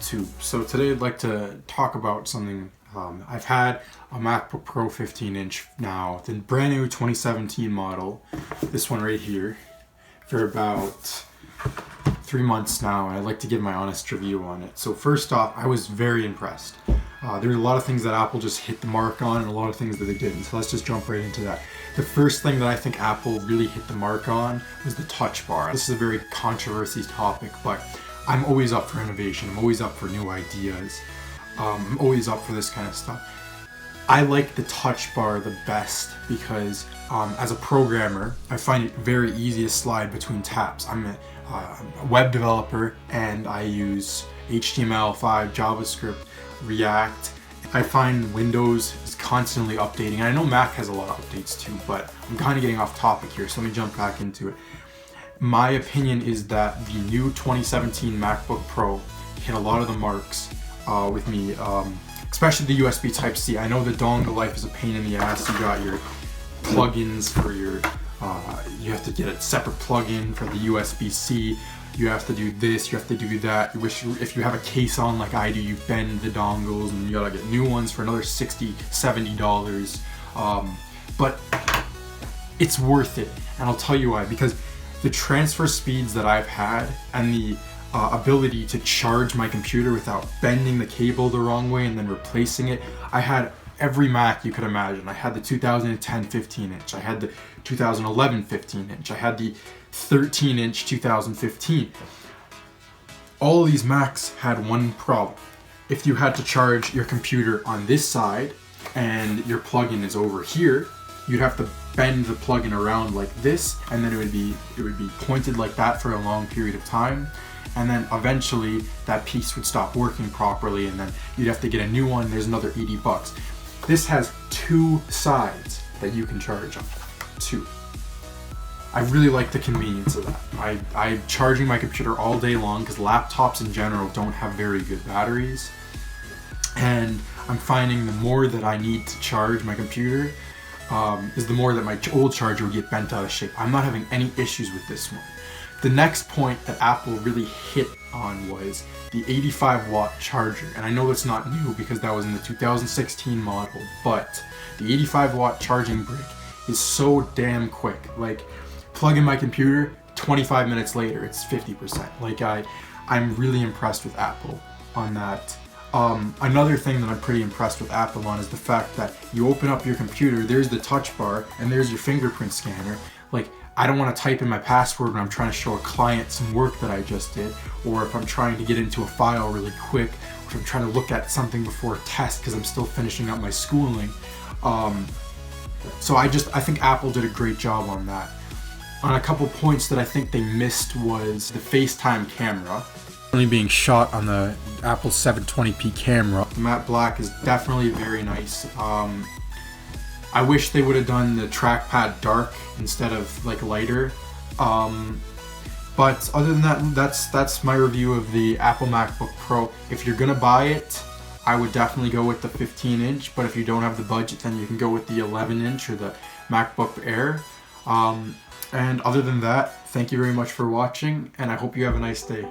YouTube. So today I'd like to talk about something. I've had a MacBook Pro 15-inch now, the brand new 2017 model, this one right here, for about 3 months now, and I'd like to give my honest review on it. So first off, I was very impressed. There were a lot of things that Apple just hit the mark on and a lot of things that they didn't. So let's just jump right into that. The first thing that I think Apple really hit the mark on was the touch bar. This is a very controversial topic, but I'm always up for innovation. I'm always up for new ideas. I'm always up for this kind of stuff. I like the touch bar the best because as a programmer, I find it very easy to slide between tabs. I'm a web developer and I use HTML5, JavaScript, React. I find Windows is constantly updating. And I know Mac has a lot of updates too, but I'm kind of getting off topic here, so let me jump back into it. My opinion is that the new 2017 MacBook Pro hit a lot of the marks with me, especially the USB Type-C. I know the dongle life is a pain in the ass. You got your plugins for your, you have to get a separate plugin for the USB-C. You have to do this, you have to do that. If you have a case on like I do, you bend the dongles and you gotta get new ones for another $60, $70. But it's worth it, and I'll tell you why. Because the transfer speeds that I've had and the ability to charge my computer without bending the cable the wrong way and then replacing it. I had every Mac you could imagine. I had the 2010 15-inch, I had the 2011 15-inch, I had the 13-inch 2015. All of these Macs had one problem. If you had to charge your computer on this side and your plugin is over here, you'd have to bend the plugin around like this, and then it would be pointed like that for a long period of time, and then eventually that piece would stop working properly, and then you'd have to get a new one. There's another $80. This has two sides that you can charge on. Two. I really like the convenience of that. I'm charging my computer all day long because laptops in general don't have very good batteries, and I'm finding the more that I need to charge my computer is the more that my old charger will get bent out of shape. I'm not having any issues with this one. The next point that Apple really hit on was the 85-watt charger. And I know it's not new because that was in the 2016 model, but the 85-watt charging brick is so damn quick. Like, plug in my computer, 25 minutes later, it's 50%. Like, I'm really impressed with Apple on that. Another thing that I'm pretty impressed with Apple on is the fact that you open up your computer, there's the touch bar, and there's your fingerprint scanner. Like, I don't want to type in my password when I'm trying to show a client some work that I just did, or if I'm trying to get into a file really quick, or if I'm trying to look at something before a test because I'm still finishing up my schooling. So I think Apple did a great job on that. On a couple points that I think they missed was the FaceTime camera. Only being shot on the Apple 720p camera. Matte black is definitely very nice. I wish they would have done the trackpad dark instead of like lighter. But other than that, that's my review of the Apple MacBook Pro. If you're gonna buy it, I would definitely go with the 15-inch, but if you don't have the budget, then you can go with the 11-inch or the MacBook Air. And other than that, thank you very much for watching, and I hope you have a nice day.